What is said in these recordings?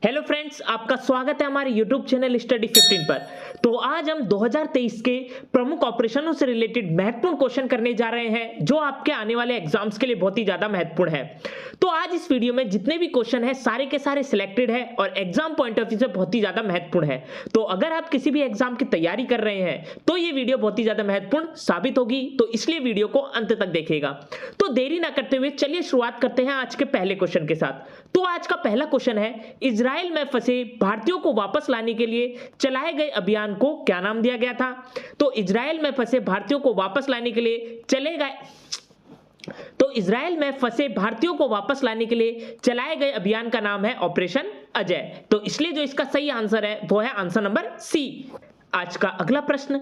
Hello friends, आपका स्वागत है हमारे यूट्यूब चैनल स्टडी 15 पर। तो आज हम 2023 के प्रमुख ऑपरेशनों से रिलेटेड महत्वपूर्ण क्वेश्चन करने जा रहे हैं जो आपके आने वाले एग्जाम्स के लिए बहुत ही ज्यादा महत्वपूर्ण है। तो आज इस वीडियो में जितने भी क्वेश्चन है सारे के सारे सिलेक्टेड है और एग्जाम पॉइंट ऑफ व्यू से बहुत ही ज्यादा महत्वपूर्ण है। तो अगर आप किसी भी एग्जाम की तैयारी कर रहे हैं तो ये वीडियो बहुत ही ज्यादा महत्वपूर्ण साबित होगी, तो इसलिए वीडियो को अंत तक देखिएगा। तो देरी ना करते हुए चलिए शुरुआत करते हैं आज के पहले क्वेश्चन के साथ। तो आज का पहला क्वेश्चन है, इजराइल में फंसे भारतीयों को वापस लाने के लिए चलाए गए अभियान को क्या नाम दिया गया था? तो इजराइल में फंसे भारतीयों को वापस लाने के लिए चलाए गए अभियान का नाम है ऑपरेशन अजय। तो इसलिए जो इसका सही आंसर है वो है आंसर नंबर सी। आज का अगला प्रश्न,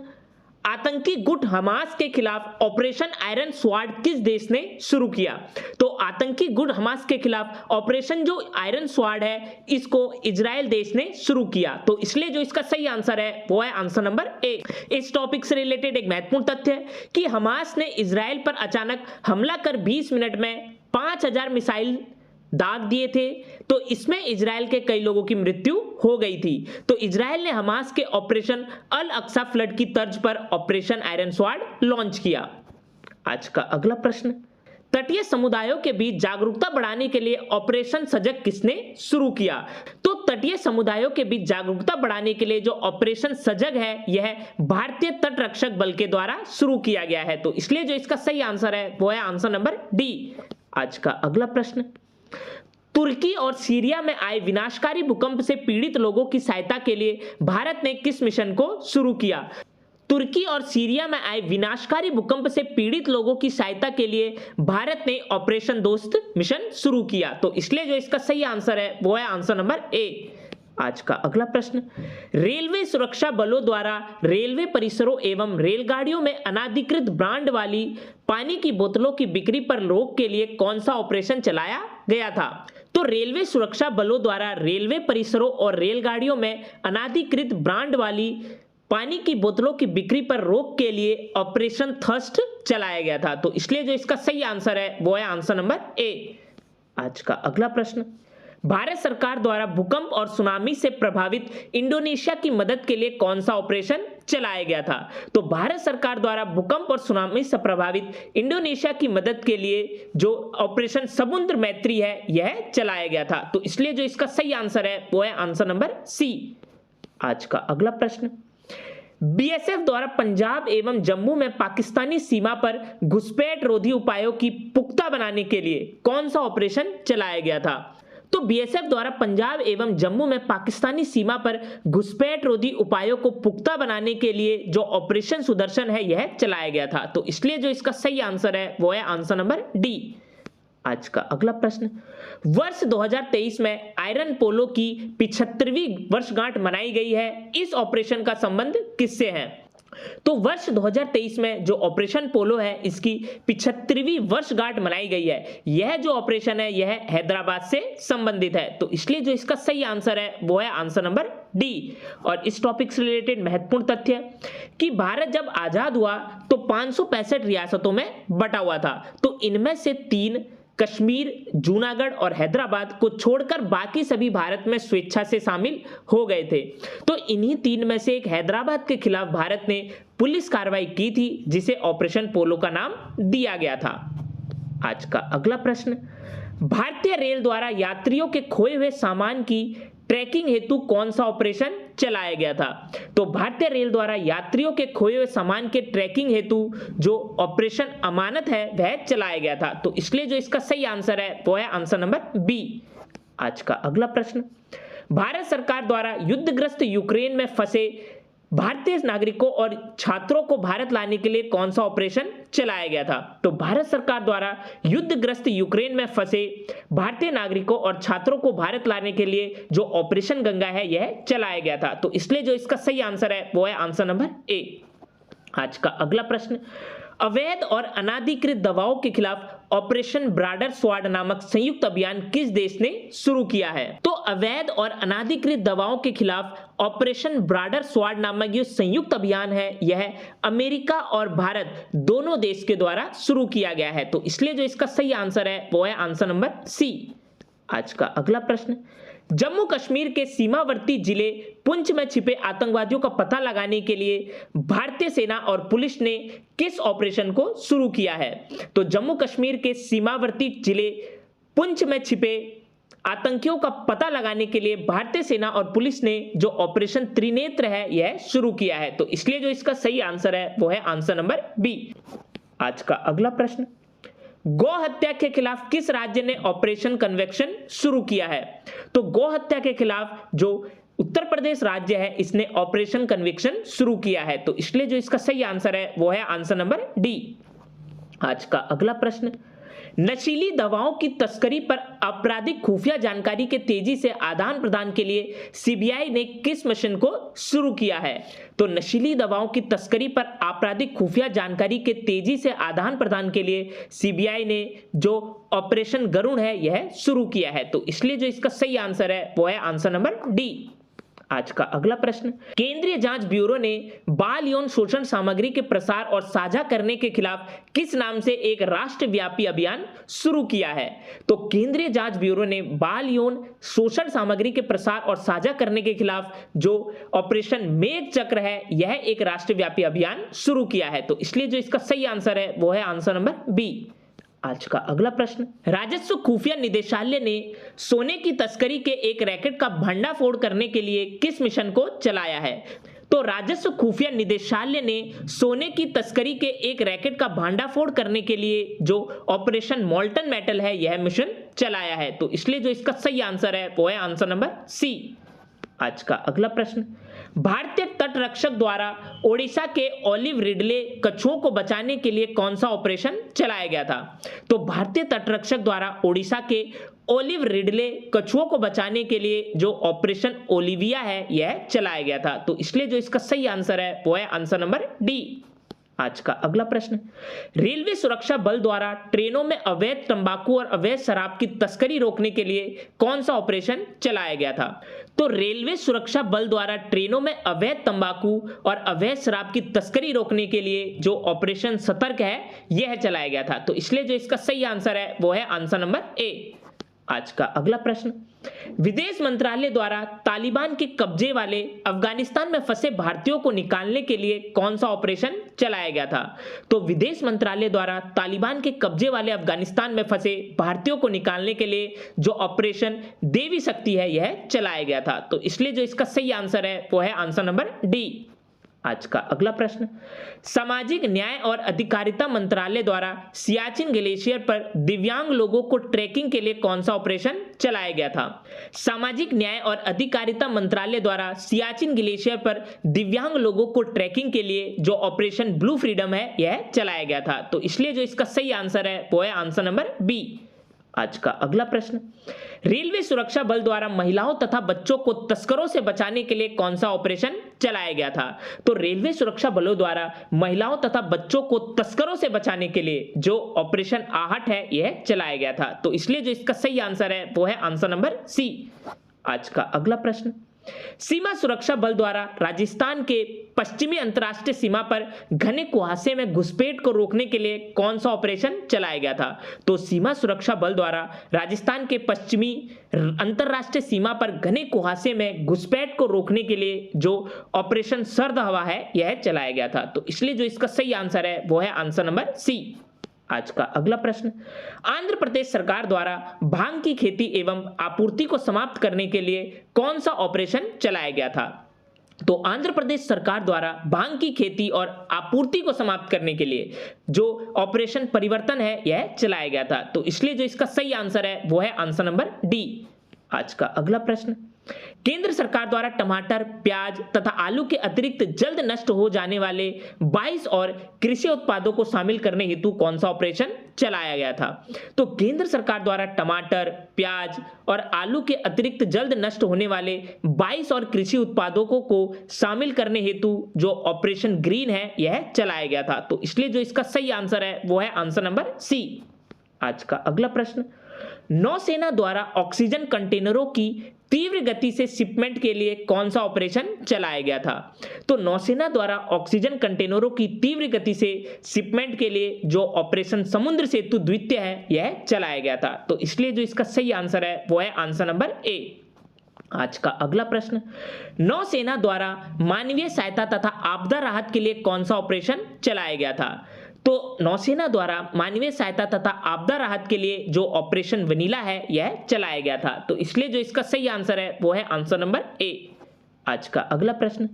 आतंकी गुट हमास के खिलाफ ऑपरेशन आयरन स्वॉर्ड किस देश ने शुरू किया? तो आतंकी गुट हमास के खिलाफ ऑपरेशन जो आयरन स्वॉर्ड है इसको इजराइल देश ने शुरू किया। तो इसलिए जो इसका सही आंसर है वो है आंसर नंबर ए। इस टॉपिक से रिलेटेड एक महत्वपूर्ण तथ्य है कि हमास ने इजराइल पर अचानक हमला कर 20 मिनट में 5000 मिसाइल दाग दिए थे। तो इसमें इजराइल के कई लोगों की मृत्यु हो गई थी। तो इजराइल ने हमास के ऑपरेशन अल अक्सा फ्लड की तर्ज पर ऑपरेशन आयरन स्वॉर्ड लॉन्च किया। आज का अगला प्रश्न, तटीय समुदायों के बीच जागरूकता बढ़ाने के लिए ऑपरेशन सजग किसने शुरू किया? तो तटीय समुदायों के बीच जागरूकता बढ़ाने के लिए जो ऑपरेशन सजग है यह भारतीय तट रक्षक बल के द्वारा शुरू किया गया है। तो इसलिए जो इसका सही आंसर है वो है आंसर नंबर डी। आज का अगला प्रश्न, तुर्की और सीरिया में आए विनाशकारी भूकंप से पीड़ित लोगों की सहायता के लिए भारत ने किस मिशन को शुरू किया? तुर्की और सीरिया में आए विनाशकारी भूकंप से पीड़ित लोगों की सहायता के लिए भारत ने ऑपरेशन दोस्त मिशन शुरू किया। तो इसलिए जो इसका सही आंसर है वो है आंसर नंबर ए। आज का अगला प्रश्न, रेलवे सुरक्षा बलों द्वारा रेलवे परिसरों एवं रेलगाड़ियों में अनाधिकृत ब्रांड वाली पानी की बोतलों की बिक्री पर रोक के लिए कौन सा ऑपरेशन चलाया गया था? तो रेलवे सुरक्षा बलों द्वारा रेलवे परिसरों और रेलगाड़ियों में अनाधिकृत ब्रांड वाली पानी की बोतलों की बिक्री पर रोक के लिए ऑपरेशन थर्स्ट चलाया गया था। तो इसलिए जो इसका सही आंसर है वो है आंसर नंबर ए। आज का अगला प्रश्न, भारत सरकार द्वारा भूकंप और सुनामी से प्रभावित इंडोनेशिया की मदद के लिए कौन सा ऑपरेशन चलाया गया था? तो भारत सरकार द्वारा भूकंप और सुनामी से प्रभावित इंडोनेशिया की मदद के लिए जो ऑपरेशन समुद्र मैत्री है यह चलाया गया था। तो इसलिए जो इसका सही आंसर है वो है आंसर नंबर सी। आज का अगला प्रश्न, बीएसएफ द्वारा पंजाब एवं जम्मू में पाकिस्तानी सीमा पर घुसपैठ रोधी उपायों की पुख्ता बनाने के लिए कौन सा ऑपरेशन चलाया गया था? तो बीएसएफ द्वारा पंजाब एवं जम्मू में पाकिस्तानी सीमा पर घुसपैठ रोधी उपायों को पुख्ता बनाने के लिए जो ऑपरेशन सुदर्शन है यह चलाया गया था। तो इसलिए जो इसका सही आंसर है वो है आंसर नंबर डी। आज का अगला प्रश्न, वर्ष 2023 में आयरन पोलो की 75वीं वर्षगांठ मनाई गई है। इस ऑपरेशन का संबंध किससे है? तो वर्ष 2023 में जो ऑपरेशन पोलो है इसकी 75वीं वर्षगांठ मनाई गई है। यह जो ऑपरेशन है यह हैदराबाद से संबंधित है। तो इसलिए जो इसका सही आंसर है वो है आंसर नंबर डी। और इस टॉपिक से रिलेटेड महत्वपूर्ण तथ्य कि भारत जब आजाद हुआ तो 565 रियासतों में बटा हुआ था। तो इनमें से 3 कश्मीर, जूनागढ़ और हैदराबाद को छोड़कर बाकी सभी भारत में स्वेच्छा से शामिल हो गए थे। तो इन्हीं 3 में से एक हैदराबाद के खिलाफ भारत ने पुलिस कार्रवाई की थी जिसे ऑपरेशन पोलो का नाम दिया गया था। आज का अगला प्रश्न, भारतीय रेल द्वारा यात्रियों के खोए हुए सामान की ट्रैकिंग हेतु कौन सा ऑपरेशन चलाया गया था? तो भारतीय रेल द्वारा यात्रियों के खोए हुए सामान के ट्रैकिंग हेतु जो ऑपरेशन अमानत है वह चलाया गया था। तो इसलिए जो इसका सही आंसर है वो है आंसर नंबर बी। आज का अगला प्रश्न, भारत सरकार द्वारा युद्धग्रस्त यूक्रेन में फंसे भारतीय नागरिकों और छात्रों को भारत लाने के लिए कौन सा ऑपरेशन चलाया गया था? तो भारत सरकार द्वारा युद्धग्रस्त यूक्रेन में फंसे भारतीय नागरिकों और छात्रों को भारत लाने के लिए जो ऑपरेशन गंगा है यह चलाया गया था। तो इसलिए जो इसका सही आंसर है वो है आंसर नंबर ए। आज का अगला प्रश्न, अवैध और अनाधिकृत दवाओं के खिलाफ ऑपरेशन ब्रॉडर स्वॉर्ड नामक संयुक्त अभियान किस देश ने शुरू किया है? तो अवैध और अनाधिकृत दवाओं के खिलाफ ऑपरेशन ब्रॉडर स्वॉर्ड नामक ये संयुक्त अभियान है यह अमेरिका और भारत दोनों देश के द्वारा शुरू किया गया है। तो इसलिए जो इसका सही आंसर है वो है आंसर नंबर सी। आज का अगला प्रश्न, जम्मू कश्मीर के सीमावर्ती जिले पुंछ में छिपे आतंकवादियों का पता लगाने के लिए भारतीय सेना और पुलिस ने किस ऑपरेशन को शुरू किया है? तो जम्मू कश्मीर के सीमावर्ती जिले पुंछ में छिपे आतंकियों का पता लगाने के लिए भारतीय सेना और पुलिस ने जो ऑपरेशन त्रिनेत्र है यह शुरू किया है। तो इसलिए जो इसका सही आंसर है वो है आंसर नंबर बी। आज का अगला प्रश्न, गौ हत्या के खिलाफ किस राज्य ने ऑपरेशन कन्वेक्शन शुरू किया है? तो गौ हत्या के खिलाफ जो उत्तर प्रदेश राज्य है इसने ऑपरेशन कन्विक्शन शुरू किया है। तो इसलिए जो इसका सही आंसर है वो है आंसर नंबर डी। आज का अगला प्रश्न, नशीली दवाओं की तस्करी पर आपराधिक खुफिया जानकारी के तेजी से आदान प्रदान के लिए सीबीआई ने किस मिशन को शुरू किया है? तो नशीली दवाओं की तस्करी पर आपराधिक खुफिया जानकारी के तेजी से आदान प्रदान के लिए सीबीआई ने जो ऑपरेशन गरुण है यह शुरू किया है। तो इसलिए जो इसका सही आंसर है वो है आंसर नंबर डी। आज का अगला प्रश्न, केंद्रीय जांच ब्यूरो ने बाल यौन शोषण सामग्री के प्रसार और साझा करने के खिलाफ किस नाम से एक राष्ट्रव्यापी अभियान शुरू किया है? तो केंद्रीय जांच ब्यूरो ने बाल यौन शोषण सामग्री के प्रसार और साझा करने के खिलाफ जो ऑपरेशन मेघ चक्र है यह एक राष्ट्रव्यापी अभियान शुरू किया है। तो इसलिए जो इसका सही आंसर है वो है आंसर नंबर बी। आज का अगला प्रश्न, राजस्व खुफिया निदेशालय ने सोने की तस्करी के एक रैकेट का भंडाफोड़ करने के लिए किस मिशन को चलाया है? तो राजस्व खुफिया निदेशालय ने सोने की तस्करी के एक रैकेट का भंडाफोड़ करने के लिए जो ऑपरेशन मोल्टन मेटल है यह मिशन चलाया है। तो इसलिए जो इसका सही आंसर है वो है आंसर नंबर सी। आज का अगला प्रश्न, भारतीय तटरक्षक द्वारा ओडिशा के ओलिव रिडले कछुओं को बचाने के लिए कौन सा ऑपरेशन चलाया गया था? तो भारतीय तटरक्षक द्वारा ओडिशा के ओलिव रिडले कछुओं को बचाने के लिए जो ऑपरेशन ओलिविया है यह चलाया गया था। तो इसलिए जो इसका सही आंसर है वो है आंसर नंबर डी। आज का अगला प्रश्न, रेलवे सुरक्षा बल द्वारा ट्रेनों में अवैध तंबाकू और अवैध शराब की तस्करी रोकने के लिए कौन सा ऑपरेशन चलाया गया था? तो रेलवे सुरक्षा बल द्वारा ट्रेनों में अवैध तंबाकू और अवैध शराब की तस्करी रोकने के लिए जो ऑपरेशन सतर्क है यह चलाया गया था। तो इसलिए जो इसका सही आंसर है वो है आंसर नंबर ए। आज का अगला प्रश्न, विदेश मंत्रालय द्वारा तालिबान के कब्जे वाले अफगानिस्तान में फंसे भारतीयों को निकालने के लिए कौन सा ऑपरेशन चलाया गया था? तो विदेश मंत्रालय द्वारा तालिबान के कब्जे वाले अफगानिस्तान में फंसे भारतीयों को निकालने के लिए जो ऑपरेशन देवी शक्ति है यह चलाया गया था। तो इसलिए जो इसका सही आंसर है वो है आंसर नंबर डी। आज का अगला प्रश्न, सामाजिक न्याय और अधिकारिता मंत्रालय द्वारा सियाचिन ग्लेशियर पर दिव्यांग लोगों को ट्रैकिंग के लिए कौन सा ऑपरेशन चलाया गया था? सामाजिक न्याय और अधिकारिता मंत्रालय द्वारा सियाचिन ग्लेशियर पर दिव्यांग लोगों को ट्रैकिंग के लिए जो ऑपरेशन ब्लू फ्रीडम है यह चलाया गया था। तो इसलिए जो इसका सही आंसर है वो है आंसर नंबर बी। आज का अगला प्रश्न, रेलवे सुरक्षा बल द्वारा महिलाओं तथा बच्चों को तस्करों से बचाने के लिए कौन सा ऑपरेशन चलाया गया था? तो रेलवे सुरक्षा बलों द्वारा महिलाओं तथा बच्चों को तस्करों से बचाने के लिए जो ऑपरेशन आहट है यह चलाया गया था। तो इसलिए जो इसका सही आंसर है वो है आंसर नंबर सी। आज का अगला प्रश्न, सीमा सुरक्षा बल द्वारा राजस्थान के पश्चिमी अंतर्राष्ट्रीय सीमा पर घने कुहासे में घुसपैठ को रोकने के लिए कौन सा ऑपरेशन चलाया गया था? तो सीमा सुरक्षा बल द्वारा राजस्थान के पश्चिमी अंतर्राष्ट्रीय सीमा पर घने कुहासे में घुसपैठ को रोकने के लिए जो ऑपरेशन सर्द हवा है यह चलाया गया था। तो इसलिए जो इसका सही आंसर है वो है आंसर नंबर सी। आज का अगला प्रश्न, आंध्र प्रदेश सरकार द्वारा भांग की खेती एवं आपूर्ति को समाप्त करने के लिए कौन सा ऑपरेशन चलाया गया था? तो आंध्र प्रदेश सरकार द्वारा भांग की खेती और आपूर्ति को समाप्त करने के लिए जो ऑपरेशन परिवर्तन है यह चलाया गया था। तो इसलिए जो इसका सही आंसर है वो है आंसर नंबर डी। आज का अगला प्रश्न, केंद्र सरकार द्वारा टमाटर, प्याज तथा आलू के अतिरिक्त जल्द नष्ट हो जाने वाले 22 और कृषि उत्पादों को शामिल करने हेतु कौन सा ऑपरेशन चलाया गया था? तो केंद्र सरकार द्वारा टमाटर, प्याज और आलू के अतिरिक्त जल्द नष्ट होने वाले 22 और कृषि उत्पादों को शामिल करने हेतु जो ऑपरेशन ग्रीन है यह चलाया गया था। तो इसलिए जो इसका सही आंसर है वो है आंसर नंबर सी। आज का अगला प्रश्न, नौसेना द्वारा ऑक्सीजन कंटेनरों की तीव्र गति से शिपमेंट के लिए कौन सा ऑपरेशन चलाया गया था? तो नौसेना द्वारा ऑक्सीजन कंटेनरों की तीव्र गति से शिपमेंट के लिए जो ऑपरेशन समुद्र सेतु द्वितीय है यह चलाया गया था। तो इसलिए जो इसका सही आंसर है वो है आंसर नंबर ए। आज का अगला प्रश्न, नौसेना द्वारा मानवीय सहायता तथा आपदा राहत के लिए कौन सा ऑपरेशन चलाया गया था? तो नौसेना द्वारा मानवीय सहायता तथा आपदा राहत के लिए जो ऑपरेशन वनीला है यह चलाया गया था। तो इसलिए जो इसका सही आंसर है वो है आंसर नंबर ए। आज का अगला प्रश्न,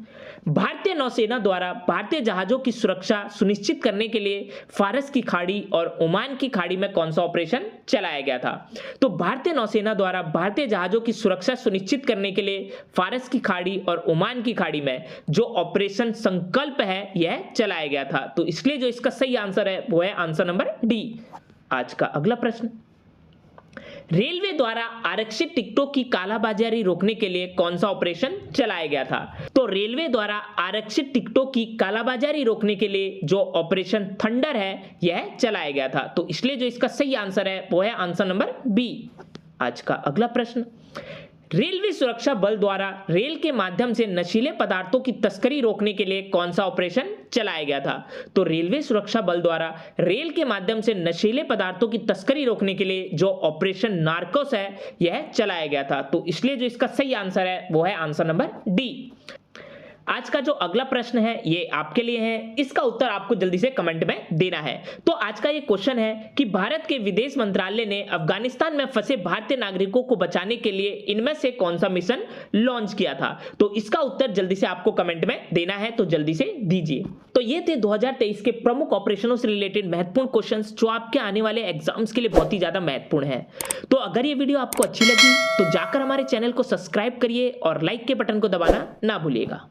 भारतीय नौसेना द्वारा भारतीय जहाजों की सुरक्षा सुनिश्चित करने के लिए फारस की खाड़ी और ओमान की खाड़ी में कौन सा ऑपरेशन चलाया गया था? तो भारतीय नौसेना द्वारा भारतीय जहाजों की सुरक्षा सुनिश्चित करने के लिए फारस की खाड़ी और ओमान की खाड़ी में जो ऑपरेशन संकल्प है यह चलाया गया था। तो इसलिए जो इसका सही आंसर है वो है आंसर नंबर डी। आज का अगला प्रश्न, रेलवे द्वारा आरक्षित टिकटों की कालाबाजारी रोकने के लिए कौन सा ऑपरेशन चलाया गया था? तो रेलवे द्वारा आरक्षित टिकटों की कालाबाजारी रोकने के लिए जो ऑपरेशन थंडर है यह चलाया गया था। तो इसलिए जो इसका सही आंसर है वो है आंसर नंबर बी। आज का अगला प्रश्न, रेलवे सुरक्षा बल द्वारा रेल के माध्यम से नशीले पदार्थों की तस्करी रोकने के लिए कौन सा ऑपरेशन चलाया गया था? तो रेलवे सुरक्षा बल द्वारा रेल के माध्यम से नशीले पदार्थों की तस्करी रोकने के लिए जो ऑपरेशन नार्कोस है यह चलाया गया था। तो इसलिए जो इसका सही आंसर है वो है आंसर नंबर डी। आज का जो अगला प्रश्न है ये आपके लिए है, इसका उत्तर आपको जल्दी से कमेंट में देना है। तो आज का ये क्वेश्चन है कि भारत के विदेश मंत्रालय ने अफगानिस्तान में फंसे भारतीय नागरिकों को बचाने के लिए इनमें से कौन सा मिशन लॉन्च किया था? तो इसका उत्तर जल्दी से आपको कमेंट में देना है, तो जल्दी से दीजिए। तो ये थे 2023 के प्रमुख ऑपरेशनों से रिलेटेड महत्वपूर्ण क्वेश्चंस जो आपके आने वाले एग्जाम्स के लिए बहुत ही ज्यादा महत्वपूर्ण है। तो अगर ये वीडियो आपको अच्छी लगी तो जाकर हमारे चैनल को सब्सक्राइब करिए और लाइक के बटन को दबाना ना भूलिएगा।